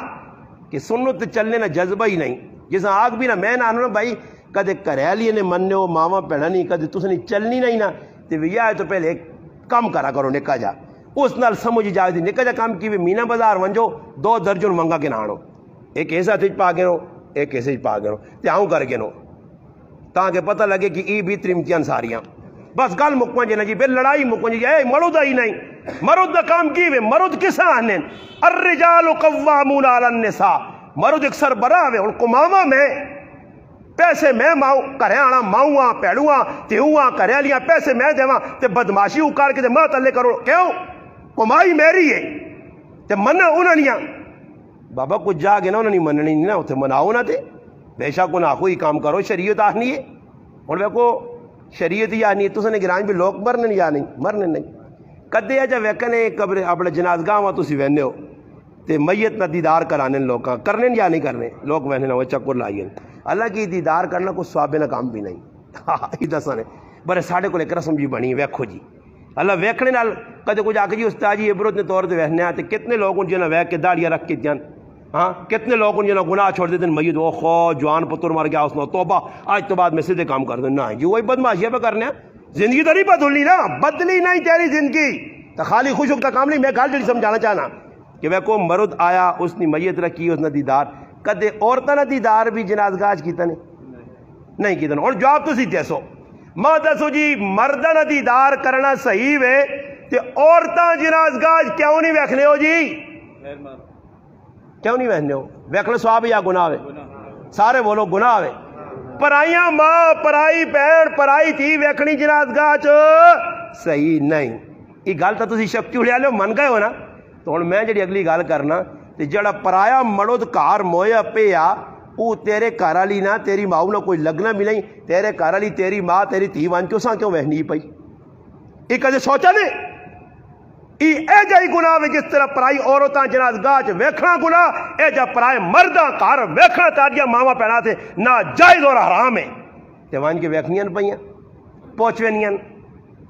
کہ سنت چلنے نہ جذبہ ہی نہیں جس آگ بھی نہ میں نہ آنا بھائی کدے کریالی نے مننے ہو ماما پیڑا نہیں کدے تس نہیں چلنی نہیں نا تو یہ ہے تو پہلے ایک کم کرا کرو نکا جا اس نال سمجھ جائے دی نکا جا کام کی بھی مینا بازار ونجو 2 درجن منگا کے نانو ایک ایسا تھج پا گئے ایک ایسے پا گئے تے آؤں کر کے نو تاکہ پتہ لگے کہ ای بھی ترمتیاں ساریاں بس گل مکمن جی نا جی پھر لڑائی مکمن جی اے مرد ہی نہیں مرد دا کام کی وے مرد کسا آنے الرجال قوامون علی النساء مرد ایک سربراہ وے ان کو ماما میں پیسے میں ماؤں کرے آنا ماؤں پیڑوں تیوں کرے لیاں پیسے میں دیواں تے بدماشی اکار کے تے ماں تلے کرو کیوں کمائی میری ہے تے منع انہوں نیاں بابا کچھ جا گے نا انہوں نے مننی نہیں نا اتھے مناؤ نہ تے بے شک انہاں کوئی کام کرو شریعت آنی ہے اور بے کو شریعت ہی آنی ہے تو سنے گران بھی لوگ مرنے یا نہیں مرنے نہیں کدے ہے جب ویکنے قبر اپنے جنازگاہ وہاں تو سی وینے ہو تے میت نہ دیدار کرانے لوگاں کرنے یا نہیں کرنے لوگ وینے نہ وہ چکر لائیے اللہ کی دیدار کرنا کوئی ثواب نہ کام بھی نہیں ہی دسانے برے ساڑھے کو لے کر رسم جی بنی ویکھو جی اللہ ویکھنے نال کدے کچھ آکے جی استاد جی عبرت نے طور تے ویکھنے آتے کتنے لوگ ان جنہاں ویکھ کے داڑیاں رکھ کے جان ہاں کتنے لوگ ان جنہاں گناہ چھوڑ دیتے ہیں میت او خو جوان پتر مر گیا اس نے توبہ آج تو بعد میں سیدھے کام کر دیں نہ جی وہی بدماشیاں پہ کرنے ہیں زندگی تو نہیں بدلنی نا بدلی نہیں تیری زندگی تو خالی خوش کا کام نہیں میں گال جڑی سمجھانا چاہنا کہ وہ کو مرد آیا اس نے میت رکھی اس نے دیدار کدے عورتاں نہ دیدار بھی جنازگاہ کیتا نہیں کیتا اور جواب تو سی دسو ماں دسو جی مردہ نہ دیدار کرنا صحیح وے تے عورتاں جنازگاہ کیوں نہیں ویکھنے ہو جی کیوں نہیں ویکھنے ہو ویکھنے ثواب یا گناہ وے سارے بولو گناہ وے پرائیاں ماں پرائی بہن پرائی تھی ویکھنی جنازگاہ چ صحیح نہیں یہ گل تو تسی شک چڑیا لو من گئے ہو نا تو ہن میں جڑی اگلی گل کرنا تے جڑا پرایا مرد گھر مویا پیا او تیرے گھر والی نہ تیری ماں نہ کوئی لگنا ملیں تیرے گھر والی تیری ماں تیری تھی وان کیوں کیوں وہنی پئی یہ کدے سوچا نہیں اے جائی گناہ وے جس طرح پرائی عورتاں جنازگاہ چ ویکھنا گناہ اے جا پرائے مرداں گھر ویکھنا تاریاں ماواں پینا تے ناجائز اور حرام ہے تے وان کے ویکھنیاں پئیاں پہنچوینیاں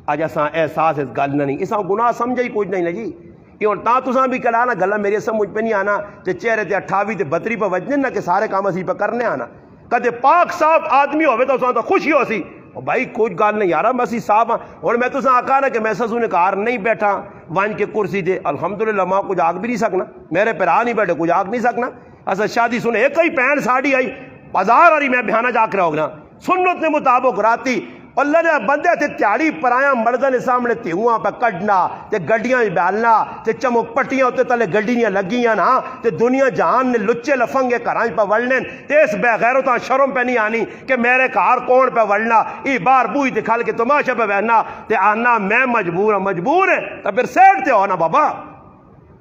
اج اساں احساس اس گل نہیں اساں گناہ سمجھا ہی کچھ نہیں نا جی کہ ہن تاں تساں بھی کلا نا گلاں میری سمجھ پہ نہیں آنا تے چہرے تے 28 تے 32 پہ وجنے نا کہ سارے کام اسی پہ کرنے آنا کدے پاک صاف آدمی ہوے تو اساں تو خوشی ہو سی اور بھائی کچھ گل نہیں یار بس صاف ہاں اور میں تساں آکھا نا کہ میں سسو نے کار نہیں بیٹھا وان کے کرسی تے الحمدللہ ماں کچھ آگ بھی نہیں سکنا میرے پیرا نہیں بیٹھے کچھ آگ نہیں سکنا اسا شادی سنے ایک ہی پہن ساڑی آئی بازار آری میں بہانا جا کر ہوگنا سنت نے مطابق راتی اللہ نے بندے تھے تیاری پرایا مردہ سامنے تیہواں پہ کڈنا تے گڈیاں بیالنا تے چمک پٹیاں ہوتے تلے گڈیاں لگیاں نا تے دنیا جہان نے لچے لفنگے کرانچ پہ وڑنے تے اس بے غیرتاں شرم پہ نہیں آنی کہ میرے کار کون پہ وڑنا ای بار بوئی دکھال کے تماشا پہ بہنا تے آنا میں مجبور ہے تو پھر سیٹ تے ہونا بابا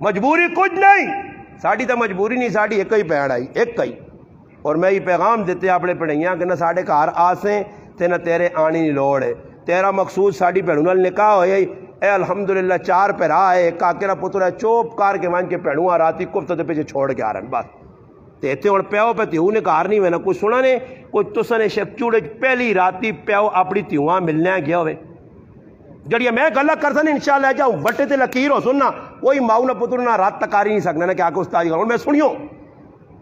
مجبوری کچھ نہیں ساڑی تو مجبوری نہیں ساڑی ایک ہی پیڑ آئی ایک ہی اور میں یہ پیغام دیتے اپنے پڑھائیاں کہ نہ ساڑے کار آسیں تے نہ تیرے آنی نہیں لوڑ ہے تیرا مقصود ساڑی پیڑوں نال نکاح ہوئے اے الحمدللہ 4 پیرا ہے کاکرا پتر ہے چوپ کار کے مان کے پیڑوں راتی کفت تے پیچھے چھوڑ کے آ رہے ہیں بس تے تے ہن پیو پہ تیوں نے کار نہیں ہوئے نا کچھ سنا نے کچھ تسا نے شک چوڑے پہلی راتی پیو اپنی تیواں ملنے گیا ہوئے جڑیا میں گلا کرتا نہیں انشاءاللہ جاؤں بٹے تے لکیر ہو سننا کوئی ماؤں نہ پتر نہ رات تکاری نہیں سکنا نا کہ آکے استاد جی میں سنیوں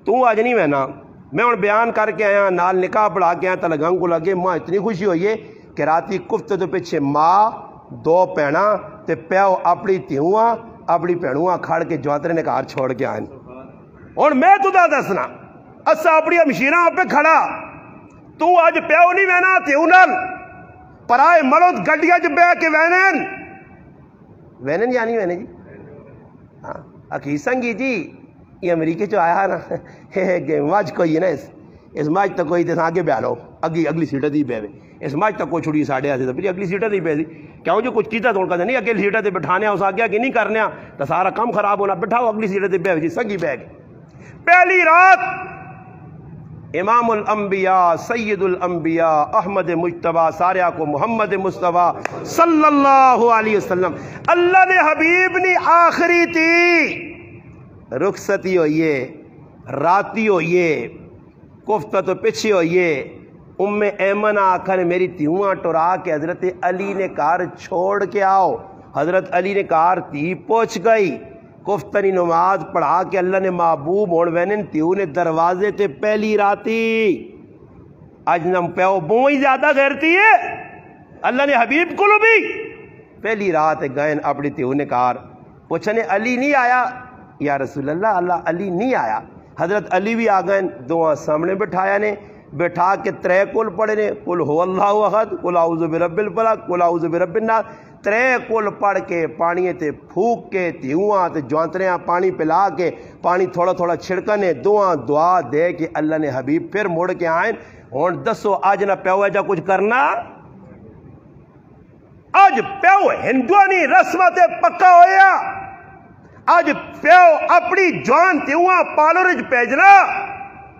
تو آج نہیں وینا میں ہوں بیان کر کے آیا نال نکاح پڑھا کے آیا تو لگنگ کو لگے ماں اتنی خوشی ہوئی ہے کہ راتی کفت تو پیچھے ماں 2 پینا تے پیو اپنی تیواں اپنی پیڑواں کھڑ کے جواترے نے کار چھوڑ کے آئیں اور میں تو دا دسنا اسا اپنی ہمشیرہ پہ کھڑا تو آج پیو نہیں وینا تیوں نال پرائے مرد گڈیا جو بے کے وینن یا نہیں وینے جی ہاں اکیسنگی جی یہ امریکہ چو آیا نا ماج کوئی ہے نا اس ماج تک کوئی دس آگے بیالو اگلی سیٹر دی بے اس ماج تک کوئی چھوڑی ساڑھے آتے پھر اگلی سیٹر دی بے دی کیوں جو کچھ کیتا تو ان کا نہیں اگلی سیٹر دی بٹھانے اس آگیا کہ نہیں کرنے تو سارا کام خراب ہونا بٹھاؤ اگلی سیٹر دی بے جی سنگی بے پہلی رات امام الانبیاء سید الانبیاء احمد مجتبیٰ ساریہ کو محمد مصطفیٰ صلی اللہ علیہ وسلم اللہ نے حبیب نے آخری تھی رخصتی ہوئیے راتی ہوئیے کفتہ تو پچھے ہوئیے ایمن آکھن میری تیواں ٹورا کے حضرت علی نے کار چھوڑ کے آؤ حضرت علی نے کار تی پہنچ گئی کفتنی نماز پڑھا کے اللہ نے محبوب ہون وینن تیو نے دروازے تے پہلی راتی اج نم پیو بوئی زیادہ غیرتی ہے اللہ نے حبیب کو بھی پہلی رات گئے اپنی تیو نے کار پوچھنے علی نہیں آیا یا رسول اللہ اللہ علی نہیں آیا حضرت علی بھی آ گئے دعا سامنے بٹھایا نے بٹھا کے ترے کل پڑھے نے قل هو اللہ احد قل اعوذ برب الفلق قل اعوذ برب الناس ترے کل پڑھ کے پانی تے پھوک کے تیواں تے جوانتریاں پانی پلا کے پانی تھوڑا تھوڑا چھڑکنے دعا دے کے اللہ نے حبیب پھر مڑ کے آئیں ہن دسو اج نہ پیو جا کچھ کرنا اج پیو ہندوانی رسمہ تے پکا ہویا اج پیو اپنی جوان تیواں پالورج بھیجنا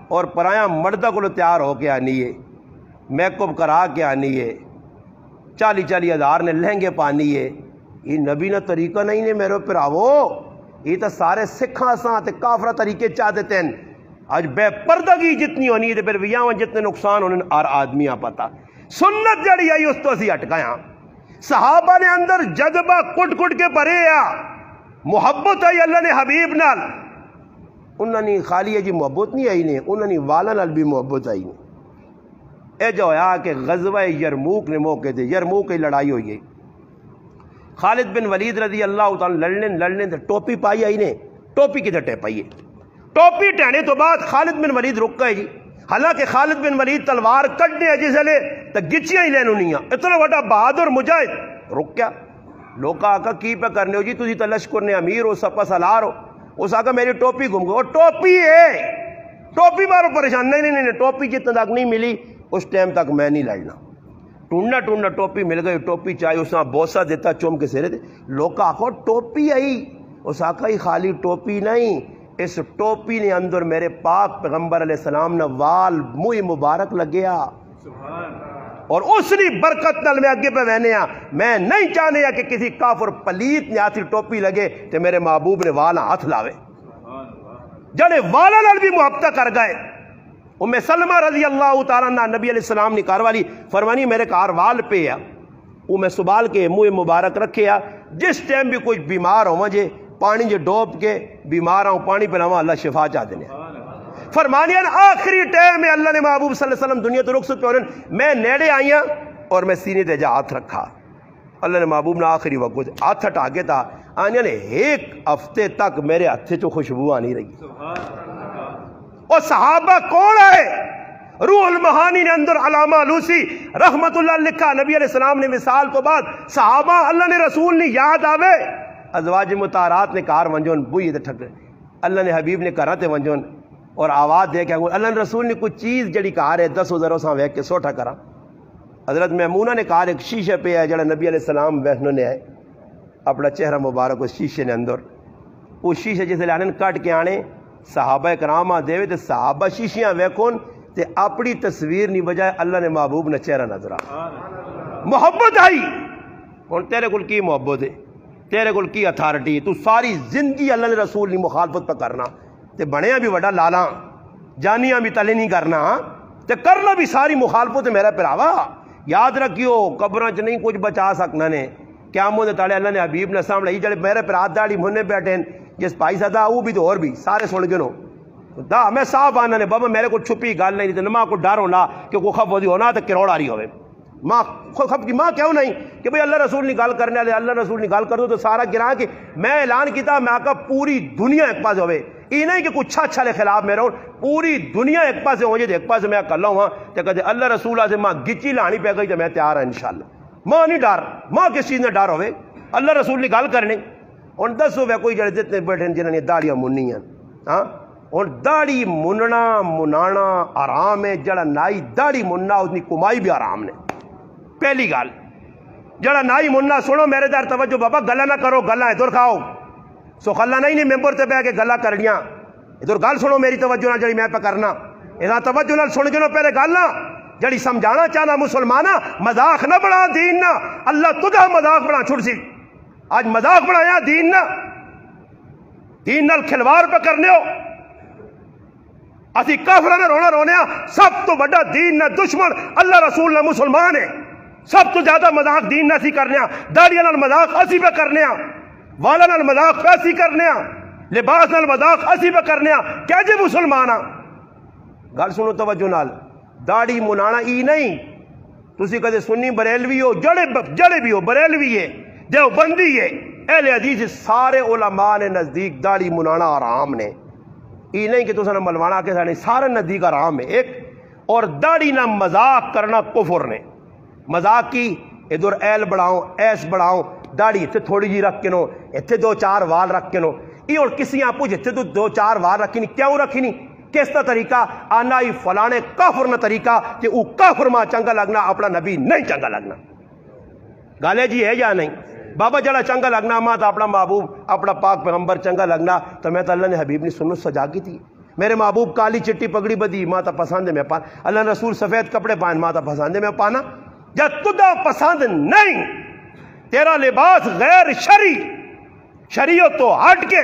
اور پرایا مردہ کو تیار ہو کے آنی ہے میک اپ کرا کے آنی ہے 40 ہزار نے لہنگے پانی ہے یہ نبی نہ طریقہ نہیں نے میرے پراو یہ تو سارے سکھاں ساں تے کافرہ طریقے چاہ دیتے ہیں آج بے پردگی جتنی ہونی ہے پھر ویاں جتنے نقصان ہونے ہر آدمی آ پتا سنت جڑی آئی اس تو اسی اٹکایا صحابہ نے اندر جذبہ کٹ کے بھرے آ محبت آئی اللہ نے حبیب نال انہوں نے خالی ہے جی محبت نہیں آئی نے انہوں نے والا نال بھی محبت آئی نے اے جو آیا کہ غزوہ یرموک نے موقع دے یرموک کی لڑائی ہوئی ہے خالد بن ولید رضی اللہ تعالیٰ لڑنے دے ٹوپی پائی آئی نے ٹوپی کی دٹے پائی ہے ٹوپی ٹہنے تو بعد خالد بن ولید رک گئے جی حالانکہ خالد بن ولید تلوار کٹنے جس لے تو گچیاں ہی لینو نہیں اتنا بڑا بہادر مجاہد رک گیا لوگ آقا کی پہ کرنے ہو جی تجھی تو لشکر نے امیر ہو سپا سالار ہو اس آقا میری ٹوپی گم گئے اور ٹوپی ہے ٹوپی بارو پریشان نہیں ٹوپی جتنا تک نہیں ملی اس ٹائم تک میں نہیں لڑنا ٹونڈنا ٹوپی مل گئی ٹوپی چاہیے اس نے بوسا دیتا چوم کے سیرے دے لوگ آقا ٹوپی آئی اس آقا ہی خالی ٹوپی نہیں اس ٹوپی نے اندر میرے پاک پیغمبر علیہ السلام نے وال منہ مبارک لگیا اور اس نے برکت نال میں اگے پہ وہنے میں نہیں چاہنے کہ کسی کافر پلیت نے ہاتھی ٹوپی لگے تو میرے محبوب نے والا ہاتھ لاوے جڑے والا نال بھی محبت کر گئے ام سلمہ رضی اللہ تعالیٰ عنہ نبی علیہ السلام نے کاروالی فرمانی میرے کار وال پہ وہ میں سبال کے منہ مبارک رکھے جس ٹائم بھی کوئی بیمار ہو مجھے پانی جو ڈوب کے بیمار ہوں پانی پلاواں اللہ شفا چاہ دینے فرمانیاں آخری ٹائم میں اللہ نے محبوب صلی اللہ علیہ وسلم دنیا تو رخصت پہ میں نیڑے آئیاں اور میں سینے تے جا ہاتھ رکھا اللہ نے محبوب نے آخری وقت ہاتھ ہٹا کے تھا آنیا نے ایک ہفتے تک میرے ہاتھے چو خوشبو آنی رہی اور صحابہ کون آئے روح المعانی نے اندر علامہ علوسی رحمت اللہ لکھا نبی علیہ السلام نے مثال تو بعد صحابہ اللہ نے رسول نے یاد آوے ازواج مطہرات نے کار ونجون بوئی دے ٹھک اللہ نے حبیب نے کراتے ونجون اور آواز دے کے اللہ نے رسول نے کچھ چیز جڑی کار ہے 10,000 ساں ویک کے سوٹا کرا حضرت میمونہ نے کار ایک شیشے پہ ہے جڑا نبی علیہ السلام ویسنوں نے آئے اپنا چہرہ مبارک اس شیشے نے اندر اس شیشے جسے لانن کٹ کے آنے صحابہ کرامہ دے تے صحابہ شیشیاں ویکھون تے اپنی تصویر نہیں بجائے اللہ نے محبوب نے چہرہ نظر محبت آئی اور تیرے کل کی محبت ہے تیرے کل کی اتھارٹی تو ساری زندگی اللہ نے رسول نہیں مخالفت پہ کرنا تے بنیا بھی وڈا لالا جانیاں بھی تلے نہیں کرنا تے کرنا بھی ساری مخالفت ہے میرا پراوا یاد رکھیو قبروں چ نہیں کچھ بچا سکنا نے قیامت دے تالے اللہ نے حبیب نے سامنے یہ جڑے میرے پرات داڑھی مننے بیٹھے جس پائی سدا وہ بھی تو اور بھی سارے سن گنو دا میں صاحب آنا نے بابا میرے کو چھپی گال نہیں تھی ماں کو ڈر ہونا کہ کوئی خف ہوتی ہونا تو کروڑ آ رہی ہوئے ماں خف کی ماں کیوں نہیں کہ بھئی اللہ رسول نے گال کرنے والے اللہ رسول نے گال کر دو تو سارا گرا کہ میں اعلان کیتا میں آقا پوری دنیا ایک پاس ہوئے یہ نہیں کہ کچھ اچھا لے خلاف میرا پوری دنیا ایک پاس ہو جائے ایک پاس میں کر لوں تو کہتے اللہ رسول سے ماں گچی لانی پہ گئی تو میں تیار ہوں انشاءاللہ ماں نہیں ڈر ماں کس چیز نے ڈر ہوئے اللہ رسول نے گال کرنے اور 10 ہوئے کوئی جڑے جتنے بیٹھے جنہوں نے داڑیاں منی ہیں ہاں اور داڑھی مننا منانا آرام ہے جڑا نائی داڑھی مننا اس کی کمائی بھی آرام نے پہلی گال جڑا نائی مننا سنو میرے دار توجہ بابا گلا نہ کرو گلا ادھر کھاؤ سو خلا نہیں ممبر تے بہ کے گلا کرنیاں ادھر گل سنو میری توجہ نہ جڑی میں پہ کرنا ادھر توجہ نہ سن کے نو پہلے گل نہ جڑی سمجھانا چاہنا مسلمانہ مذاق نہ بڑھا دین نہ اللہ تجھا مذاق بڑھا چھوڑ سی آج مذاق بڑھایا دین نہ دین نال کھلوار پہ کرنے ہو اسی کافرانہ رونا رونے سب تو بڑا دین نہ دشمن اللہ رسول نہ مسلمان ہے سب تو زیادہ مذاق دین نہ سی کرنے داڑیاں نال مذاق اسی پہ کرنے والا نال مذاق پہ اسی کرنے لباس نال مذاق اسی پہ کرنے کہ جی مسلمان گل سنو توجہ نال داڑھی منانا ای نہیں تسی کدے سنی بریلوی ہو جڑے بھی ہو بریلوی ہے دیوبندی ہے اہل حدیث سارے علماء نے نزدیک داڑھی منانا حرام نے ای نہیں کہ تساں ملوانا کے سارے سارے نزدیک حرام ہے ایک اور داڑھی نہ مذاق کرنا کفر نے مذاق کی ادھر ایل بڑھاؤں ایس بڑھاؤں داڑھی اتنے تھوڑی جی رکھ کے نو اتنے دو چار وال رکھ کے نو یہ اور کسی آپ پوچھ اتنے دو چار وال رکھی نہیں کیوں رکھی نہیں کس کا طریقہ آنا ہی فلانے کافر نہ طریقہ کہ وہ کافر ماں چنگا لگنا اپنا نبی نہیں چنگا لگنا گالے جی ہے یا نہیں بابا جڑا چنگا لگنا ماں تو اپنا محبوب اپنا پاک پیغمبر چنگا لگنا تو میں تو اللہ نے حبیب نے سنت سجا کی تھی میرے محبوب کالی چٹی پگڑی بدی ماں تو پسند ہے میں پانا اللہ نے رسول سفید کپڑے پہن ماں تو پسند ہے میں پانا جب تجھے پسند نہیں تیرا لباس غیر شریعت تو ہٹ کے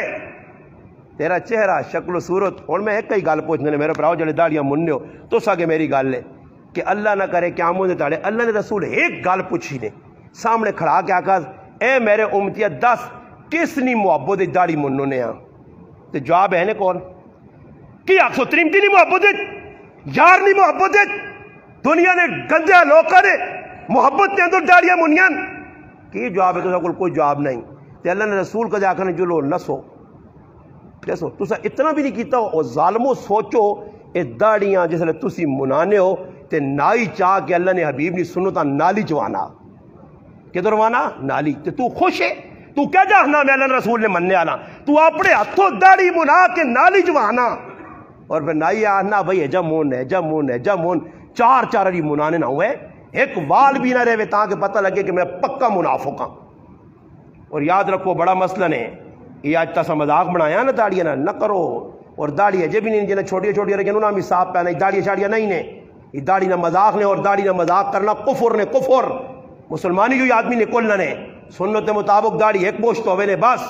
تیرا چہرہ شکل و صورت اور میں ایک ہی گل پوچھنے میرے پراؤ جڑے داڑیاں مننے ہو تو ساگے میری گل ہے کہ اللہ نہ کرے کیا مجھے تاڑے اللہ نے رسول ایک گل پوچھی نے سامنے کھڑا کے آقا اے میرے امتیہ 10 کس نی محبت داڑھی منو نے تو جواب ہے نے کون کی آخ سو تریم دی محبت یار نی محبت دنیا نے گندے لوکاں نے محبت کے اندر داڑیاں منیاں کی جواب ہے تو کوئی جواب نہیں تے اللہ نے رسول کا جا کر جلو نسو جیسو تسا اتنا بھی نہیں کیتا ہو اور ظالمو سوچو اے داڑیاں جس لئے تسی منانے ہو تے نائی چاہ کہ اللہ نے حبیب نے سنتا نالی چوانا کدھر وانا نالی تے تو خوش ہے تو کیا جاہنا میں اللہ نے رسول نے مننے آنا تو اپنے ہتھوں داڑھی منا کے نالی چوانا اور پھر نائی آنا بھئی ایجا مون چار علی منانے نہ ہوئے ایک وال بھی نہ رہے تاکہ پتہ لگے کہ میں پکا منافق ہوں اور یاد رکھو بڑا مسئلہ نے یہ آج تسا مذاق بنایا نا داڑیاں نہ کرو اور داڑھی ہے بھی نہیں جنہیں چھوٹی رکھیں انہوں نے صاف پہنا داڑھی شاڑیاں نہیں نے یہ داڑھی نہ مذاق نے اور داڑھی نہ مذاق کرنا کفر نے کفر مسلمانی جو آدمی نے کل نہ نے سنت مطابق داڑھی ایک پوشت ہوئے نے بس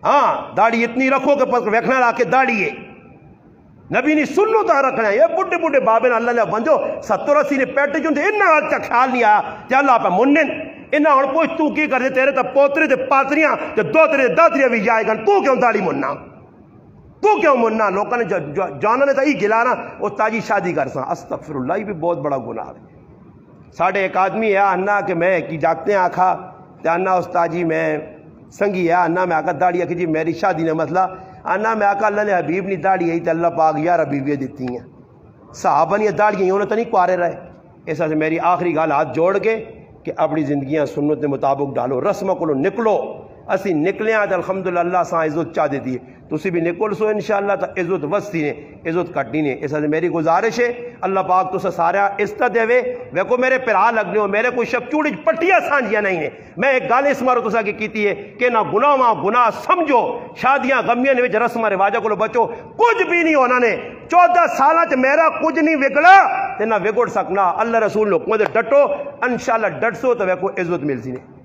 ہاں داڑھی اتنی رکھو کہ ویکھنا لا کے داڑھی ہے نبی نے سنو تا رکھنا ہے یہ بڑے بابے نے اللہ نے بنجو 70-80 نے پیٹے جو انہاں حال تک خیال نہیں آیا کہ اللہ پہ منن انہاں ہوں پوچھ تو کی کر دے تیرے تا پوترے تے پاتریاں تے دوترے داتریاں بھی جائے گا تو کیوں داڑھی مننا تو کیوں مننا لوگوں نے جانا نے تا ہی گلانا وہ تاجی شادی کر سا استغفر اللہ بھی بہت بڑا گناہ ہے ساڑھے ایک آدمی ہے انہا کہ میں کی جاگتے ہیں آکھا تے انہا استاجی میں سنگی ہے انہا میں آکھا داڑھی ہے کہ جی میری شادی نے مسئلہ انہا میں آکھا اللہ نے حبیب نہیں داڑھی ہے تے اللہ پاک یا حبیبیہ دیتی ہیں صحابہ نہیں داڑھی ہیں انہوں تو نہیں کوارے رہے ایسا سے میری آخری گال ہاتھ جوڑ کے کہ اپنی زندگیاں سنت کے مطابق ڈالو رسمہ کو نکلو اسی نکلے آج الحمدللہ اللہ ساں عزت چاہ دیتی ہے تسی بھی نکل سو انشاءاللہ تا عزت وستی نے عزت کٹنی نے ایسا سے میری گزارش ہے اللہ پاک تو سارا عزت دے ویکو میرے پرا لگنے ہو میرے کوئی شب چوڑی پٹیاں سانجیاں نہیں نے میں ایک گال اس مارو تسا کی کیتی ہے کہ نہ گناہ ماں گناہ سمجھو شادیاں غمیاں نے وچ رسمہ رواجہ کو بچو کچھ بھی نہیں ہونا نے 14 سالہ چ میرا کچھ نہیں وگڑا تے نہ وگڑ سکنا اللہ رسول لوگ ڈٹو انشاءاللہ ڈٹ سو تو ویکو عزت مل سی نے